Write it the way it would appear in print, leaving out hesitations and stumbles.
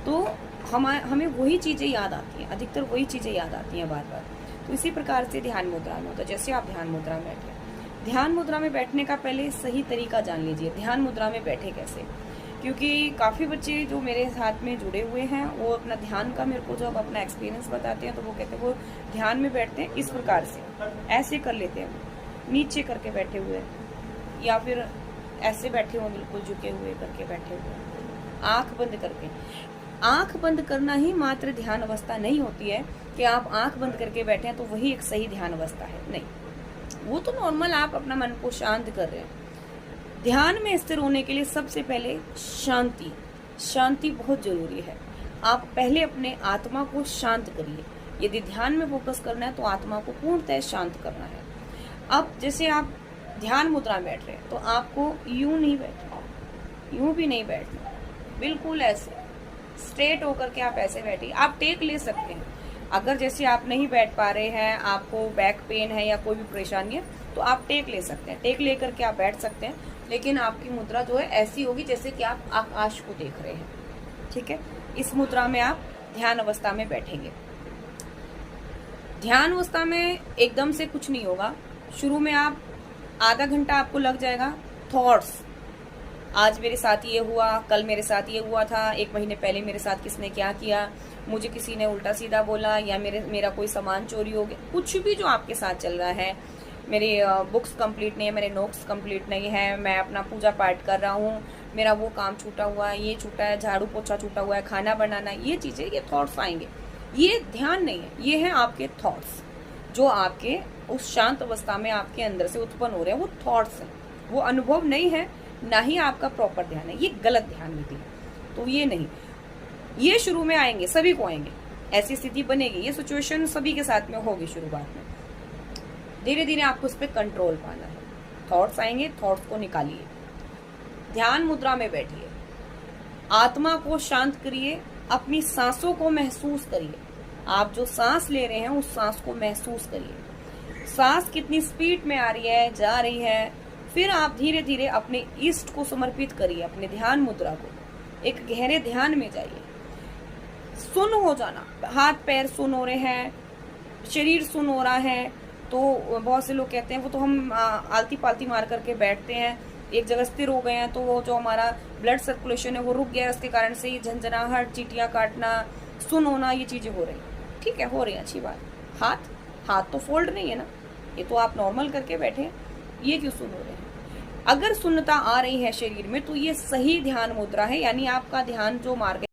तो हमें वही चीज़ें याद आती हैं, अधिकतर वही चीज़ें याद आती हैं बार बार। तो इसी प्रकार से ध्यान मुद्रा में होता है। जैसे आप ध्यान मुद्रा में बैठे, ध्यान मुद्रा में बैठने का पहले सही तरीका जान लीजिए, ध्यान मुद्रा में बैठे कैसे। क्योंकि काफ़ी बच्चे जो मेरे साथ में जुड़े हुए हैं वो अपना ध्यान का मेरे को जब अपना एक्सपीरियंस बताते हैं तो वो कहते हैं वो ध्यान में बैठते हैं इस प्रकार से, ऐसे कर लेते हैं, नीचे करके बैठे हुए, या फिर ऐसे बैठे हुए बिल्कुल झुके हुए करके बैठे हुए, आंख बंद करके। आंख बंद करना ही मात्र ध्यान अवस्था नहीं होती है कि आप आंख बंद करके बैठे हैं तो वही एक सही ध्यान अवस्था है, नहीं। वो तो नॉर्मल आप अपना मन को शांत कर रहे हैं। ध्यान में स्थिर होने के लिए सबसे पहले शांति, शांति बहुत जरूरी है। आप पहले अपने आत्मा को शांत करिए। यदि ध्यान में फोकस करना है तो आत्मा को पूर्णतः शांत करना है। अब जैसे आप ध्यान मुद्रा में बैठ रहे हैं तो आपको यूं नहीं बैठना, यूं भी नहीं बैठना, बिल्कुल ऐसे स्ट्रेट होकर के आप ऐसे बैठिए। आप टेक ले सकते हैं, अगर जैसे आप नहीं बैठ पा रहे हैं, आपको बैक पेन है या कोई भी परेशानी है तो आप टेक ले सकते हैं, टेक लेकर के आप बैठ सकते हैं। लेकिन आपकी मुद्रा जो है ऐसी होगी जैसे कि आप आकाश को देख रहे हैं, ठीक है। इस मुद्रा में आप ध्यान अवस्था में बैठेंगे। ध्यान अवस्था में एकदम से कुछ नहीं होगा। शुरू में आप आधा घंटा आपको लग जाएगा थॉट्स, आज मेरे साथ ये हुआ, कल मेरे साथ ये हुआ था, 1 महीने पहले मेरे साथ किसने क्या किया, मुझे किसी ने उल्टा सीधा बोला, या मेरा कोई सामान चोरी हो गया, कुछ भी जो आपके साथ चल रहा है, मेरी बुक्स कंप्लीट नहीं है, मेरे नोट्स कंप्लीट नहीं है, मैं अपना पूजा पाठ कर रहा हूँ, मेरा वो काम छूटा हुआ है, ये छूटा है, झाड़ू पोछा छूटा हुआ है, खाना बनाना, ये चीज़ें, ये थॉट्स आएंगे। ये ध्यान नहीं है, ये है आपके थॉट्स जो आपके उस शांत अवस्था में आपके अंदर से उत्पन्न हो रहे हैं। वो थॉट्स हैं, वो अनुभव नहीं है, ना ही आपका प्रॉपर ध्यान है। ये गलत ध्यान विधि है, तो ये नहीं। ये शुरू में आएंगे, सभी को आएंगे, ऐसी स्थिति बनेगी, ये सिचुएशन सभी के साथ में होगी शुरुआत में। धीरे धीरे आपको उस पर कंट्रोल पाना है। थॉट्स आएंगे, थॉट्स को निकालिए, ध्यान मुद्रा में बैठिए, आत्मा को शांत करिए, अपनी सांसों को महसूस करिए। आप जो सांस ले रहे हैं उस सांस को महसूस करिए, सांस कितनी स्पीड में आ रही है, जा रही है। फिर आप धीरे धीरे अपने इष्ट को समर्पित करिए, अपने ध्यान मुद्रा को, एक गहरे ध्यान में जाइए। सुन्न हो जाना, हाथ पैर सुन्न हो रहे हैं, शरीर सुन्न हो रहा है, तो बहुत से लोग कहते हैं वो तो हम आलती पालती मार करके बैठते हैं, एक जगह स्थिर हो गए हैं तो वो जो हमारा ब्लड सर्कुलेशन है वो रुक गया, उसके कारण से ये झंझनाहट, चीटियां काटना, सुन्न होना, ये चीजें हो रही। ठीक है, हो रही है, अच्छी बात। हाथ तो फोल्ड नहीं है ना, ये तो आप नॉर्मल करके बैठे हैं, ये क्यों सुन हो रहे हैं? अगर सुन्नता आ रही है शरीर में तो ये सही ध्यान मुद्रा है, यानी आपका ध्यान जो मार्ग